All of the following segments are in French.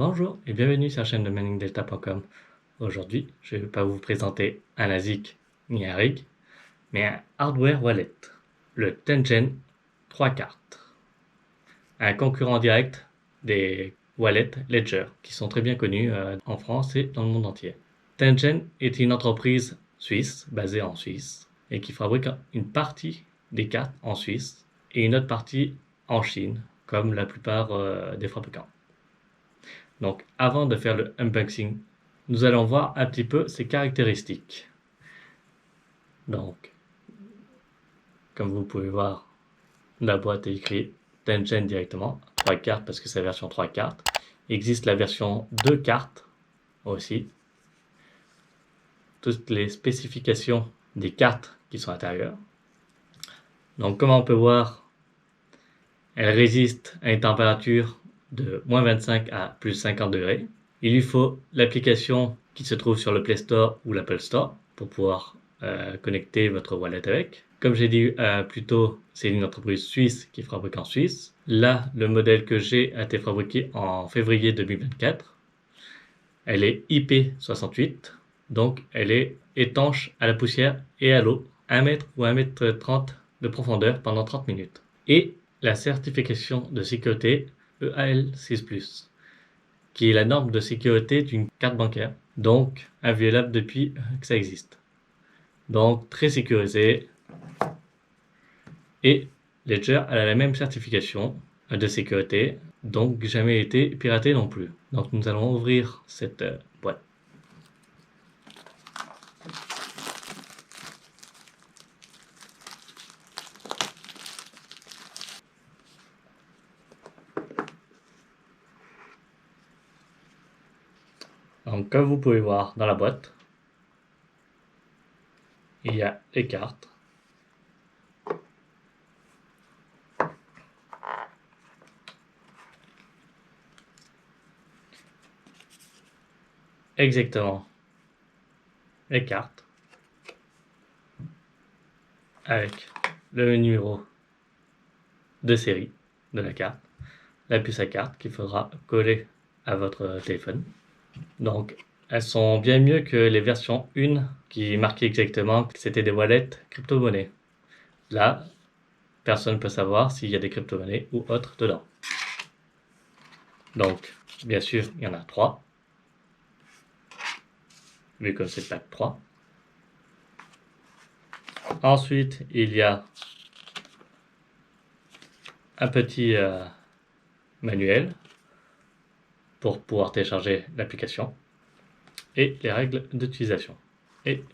Bonjour et bienvenue sur la chaîne de ManningDelta.com. Aujourd'hui, je ne vais pas vous présenter un ASIC ni un rig, mais un hardware wallet, le Tengen 3 cartes, un concurrent direct des wallets Ledger, qui sont très bien connus en France et dans le monde entier. Tengen est une entreprise suisse, basée en Suisse, et qui fabrique une partie des cartes en Suisse et une autre partie en Chine, comme la plupart des fabricants. Donc avant de faire le unboxing, nous allons voir un petit peu ses caractéristiques. Donc, comme vous pouvez voir, la boîte est écrite Tengen directement, 3 cartes parce que c'est la version 3 cartes. Il existe la version 2 cartes aussi. Toutes les spécifications des cartes qui sont à l'intérieur. Donc comme on peut voir, elle résiste à une température de moins 25 à plus 50 degrés. Il lui faut l'application qui se trouve sur le Play Store ou l'Apple Store pour pouvoir connecter votre wallet avec. Comme j'ai dit plus tôt, c'est une entreprise suisse qui fabrique en Suisse. Là, le modèle que j'ai a été fabriqué en février 2024. Elle est IP68, donc elle est étanche à la poussière et à l'eau, 1 mètre ou 1 mètre 30 de profondeur pendant 30 minutes. Et la certification de sécurité EAL6+, qui est la norme de sécurité d'une carte bancaire, donc inviolable depuis que ça existe. Donc très sécurisé. Et Ledger a la même certification de sécurité, donc jamais été piraté non plus. Donc nous allons ouvrir cette boîte. Donc comme vous pouvez voir dans la boîte, il y a les cartes. Exactement les cartes avec le numéro de série de la carte, la puce à carte qu'il faudra coller à votre téléphone. Donc elles sont bien mieux que les versions 1 qui marquaient exactement que c'était des wallets crypto-monnaies. Là, personne ne peut savoir s'il y a des crypto-monnaies ou autres dedans. Donc, bien sûr, il y en a 3, vu que c'est pack 3. Ensuite, il y a un petit manuel pour pouvoir télécharger l'application et les règles d'utilisation. Et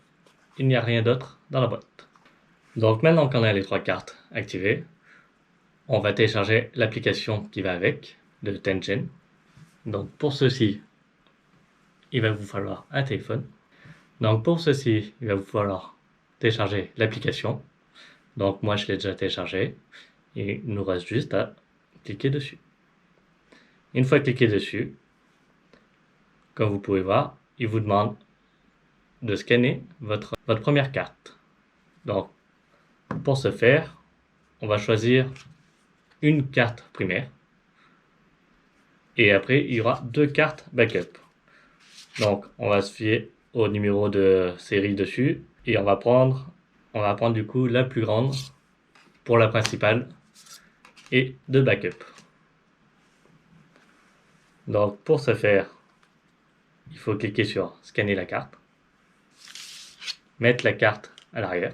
il n'y a rien d'autre dans la boîte. Donc maintenant qu'on a les 3 cartes activées, on va télécharger l'application qui va avec, de Tengen. Donc pour ceci, il va vous falloir un téléphone. Donc pour ceci, il va vous falloir télécharger l'application. Donc moi je l'ai déjà téléchargé. Et il nous reste juste à cliquer dessus. Une fois cliqué dessus, comme vous pouvez voir, il vous demande de scanner votre première carte. Donc pour ce faire, on va choisir une carte primaire. Et après, il y aura 2 cartes backup. Donc on va se fier au numéro de série dessus. Et on va prendre du coup la plus grande pour la principale et de backup. Donc pour ce faire, il faut cliquer sur scanner la carte, mettre la carte à l'arrière,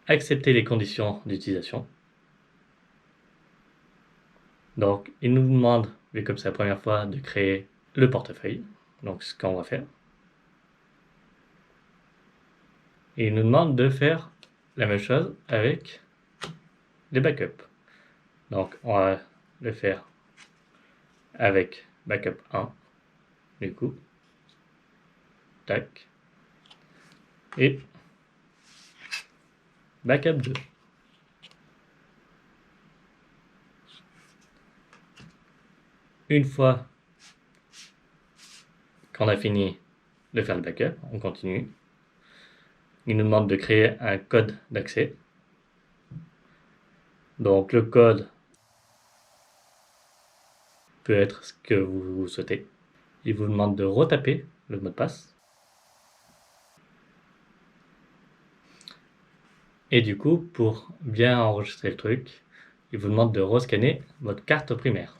accepter les conditions d'utilisation. Donc il nous demande, vu comme c'est la première fois, de créer le portefeuille. Donc ce qu'on va faire. Et il nous demande de faire la même chose avec les backups. Donc on va le faire avec backup 1, du coup, tac, et backup 2. Une fois qu'on a fini de faire le backup, on continue. Il nous demande de créer un code d'accès. Donc le code, peut être ce que vous souhaitez. Il vous demande de retaper le mot de passe. Et du coup, pour bien enregistrer le truc, il vous demande de rescanner votre carte primaire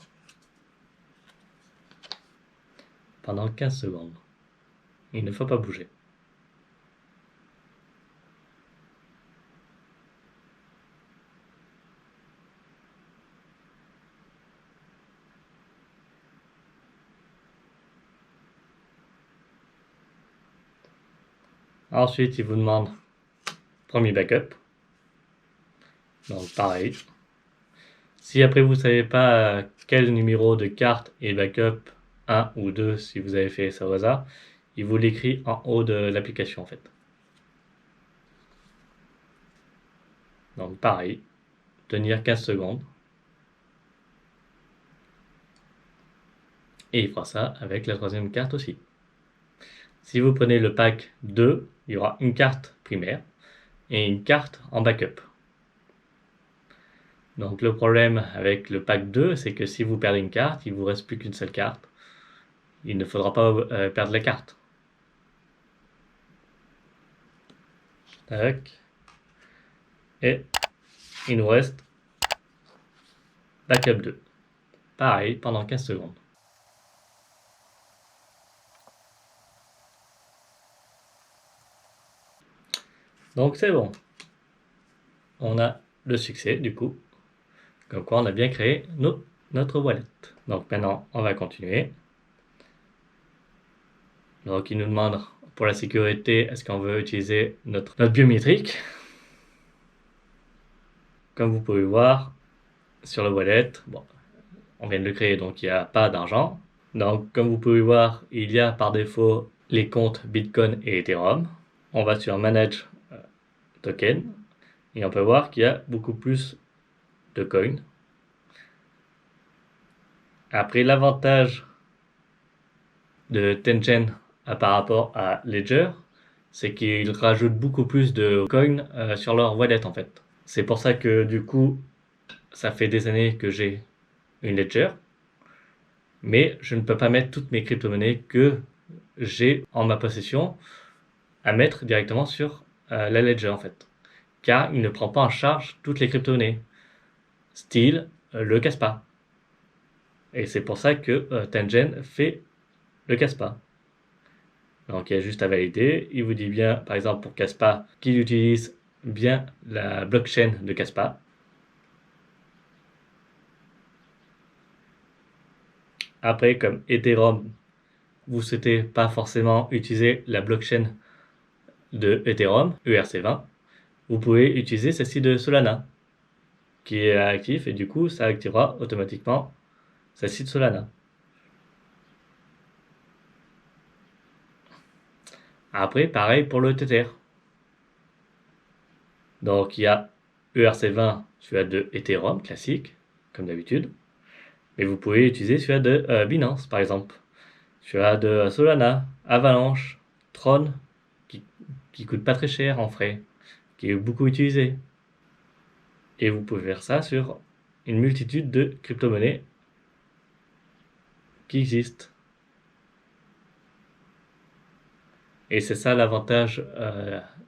pendant 15 secondes. Il ne faut pas bouger. Ensuite, il vous demande premier backup. Donc pareil. Si après vous ne savez pas quel numéro de carte est backup 1 ou 2, si vous avez fait ça au hasard, il vous l'écrit en haut de l'application en fait. Donc pareil, tenir 15 secondes. Et il fera ça avec la troisième carte aussi. Si vous prenez le pack 2, il y aura une carte primaire et une carte en backup. Donc le problème avec le pack 2, c'est que si vous perdez une carte, il ne vous reste plus qu'une seule carte. Il ne faudra pas perdre la carte. Tac. Et il nous reste backup 2. Pareil, pendant 15 secondes. Donc c'est bon. On a le succès du coup. Comme quoi on a bien créé notre wallet. Donc maintenant on va continuer. Donc il nous demande pour la sécurité, est-ce qu'on veut utiliser notre biométrique. Comme vous pouvez voir sur le wallet, bon, on vient de le créer donc il n'y a pas d'argent. Donc comme vous pouvez voir, il y a par défaut les comptes Bitcoin et Ethereum. On va sur Manage Token et on peut voir qu'il y a beaucoup plus de coins. Après, l'avantage de Tengen par rapport à Ledger, c'est qu'ils rajoutent beaucoup plus de coins sur leur wallet en fait. C'est pour ça que du coup, ça fait des années que j'ai une Ledger, mais je ne peux pas mettre toutes mes crypto-monnaies que j'ai en ma possession à mettre directement sur la Ledger en fait, car il ne prend pas en charge toutes les crypto-monnaies, style le Caspa. Et c'est pour ça que Tengen fait le Caspa. Donc il y a juste à valider. Il vous dit bien, par exemple pour Caspa, qu'il utilise bien la blockchain de Caspa. Après, comme Ethereum, vous ne souhaitez pas forcément utiliser la blockchain de Ethereum, ERC20, vous pouvez utiliser celle-ci de Solana, qui est actif, et du coup, ça activera automatiquement celle-ci de Solana. Après, pareil pour le Tether. Donc, il y a ERC20, celui de Ethereum, classique, comme d'habitude. Mais vous pouvez utiliser celui de Binance, par exemple. Celui de Solana, Avalanche, Tron, qui coûte pas très cher en frais, qui est beaucoup utilisé. Et vous pouvez faire ça sur une multitude de crypto-monnaies qui existent. Et c'est ça l'avantage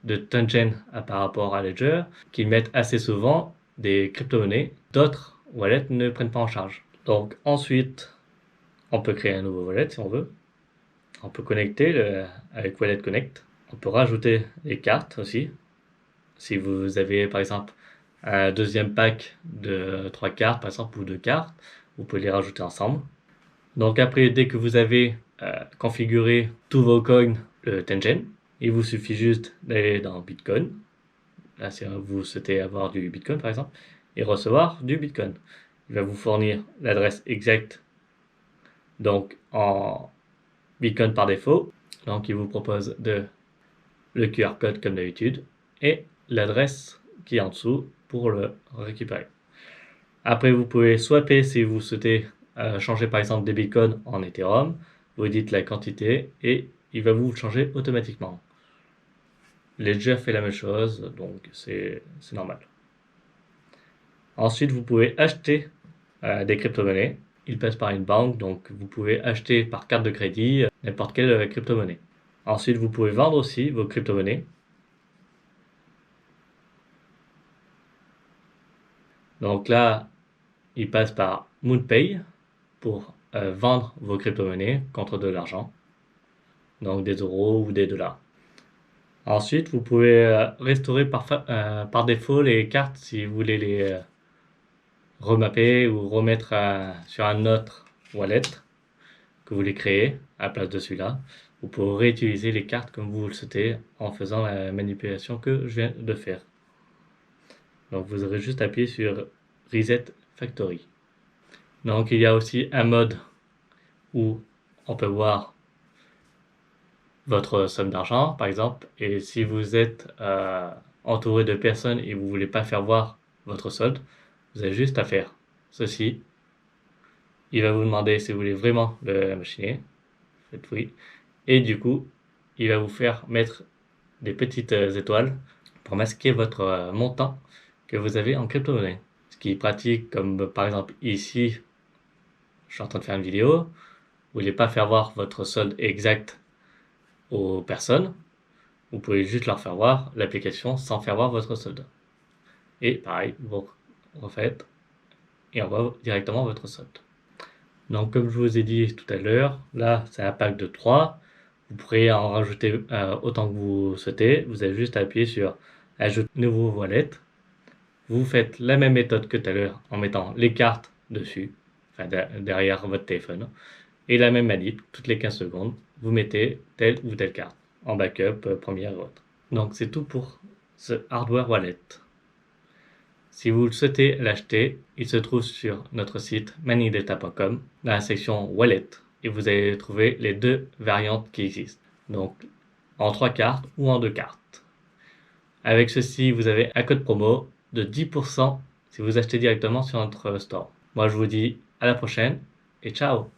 de Tengen par rapport à Ledger, qu'ils mettent assez souvent des crypto-monnaies. D'autres wallets ne prennent pas en charge. Donc ensuite, on peut créer un nouveau wallet si on veut. On peut connecter avec Wallet Connect. On peut rajouter les cartes aussi. Si vous avez par exemple un deuxième pack de 3 cartes par exemple ou 2 cartes, vous pouvez les rajouter ensemble. Donc après, dès que vous avez configuré tous vos coins Tengen, il vous suffit juste d'aller dans Bitcoin. Là, si vous souhaitez avoir du Bitcoin par exemple, et recevoir du Bitcoin. Il va vous fournir l'adresse exacte, donc en Bitcoin par défaut. Donc il vous propose le QR code comme d'habitude et l'adresse qui est en dessous pour le récupérer. Après, vous pouvez swapper si vous souhaitez changer par exemple des bitcoins en Ethereum. Vous dites la quantité et il va vous changer automatiquement. Ledger fait la même chose, donc c'est normal. Ensuite, vous pouvez acheter des crypto-monnaies. il passe par une banque, donc vous pouvez acheter par carte de crédit n'importe quelle crypto-monnaie. Ensuite, vous pouvez vendre aussi vos crypto-monnaies. Donc là, il passe par MoonPay pour vendre vos crypto-monnaies contre de l'argent, donc des euros ou des dollars. Ensuite, vous pouvez restaurer par défaut les cartes si vous voulez les remapper ou remettre sur un autre wallet que vous voulez créer à la place de celui-là. Vous pouvez réutiliser les cartes comme vous le souhaitez en faisant la manipulation que je viens de faire. Donc vous aurez juste appuyé sur Reset Factory. Donc il y a aussi un mode où on peut voir votre somme d'argent par exemple, et si vous êtes entouré de personnes et vous ne voulez pas faire voir votre solde, vous avez juste à faire ceci. Il va vous demander si vous voulez vraiment le machiner, faites oui, et du coup il va vous faire mettre des petites étoiles pour masquer votre montant que vous avez en crypto-monnaie. Ce qui est pratique, comme par exemple ici, je suis en train de faire une vidéo, vous voulez pas faire voir votre solde exact aux personnes, vous pouvez juste leur faire voir l'application sans faire voir votre solde. Et pareil, vous refaites et on voit directement votre solde. Donc comme je vous ai dit tout à l'heure, là c'est un pack de 3. Vous pourrez en rajouter autant que vous souhaitez. Vous avez juste à appuyer sur Ajoute nouveau wallet. Vous faites la même méthode que tout à l'heure en mettant les cartes dessus, enfin derrière votre téléphone. Et la même manip, toutes les 15 secondes, vous mettez telle ou telle carte en backup, première ou autre. Donc c'est tout pour ce hardware wallet. Si vous souhaitez l'acheter, il se trouve sur notre site manidata.com dans la section Wallet et vous allez trouver les deux variantes qui existent. Donc en 3 cartes ou en 2 cartes. Avec ceci, vous avez un code promo de 10% si vous achetez directement sur notre store. Moi je vous dis à la prochaine et ciao!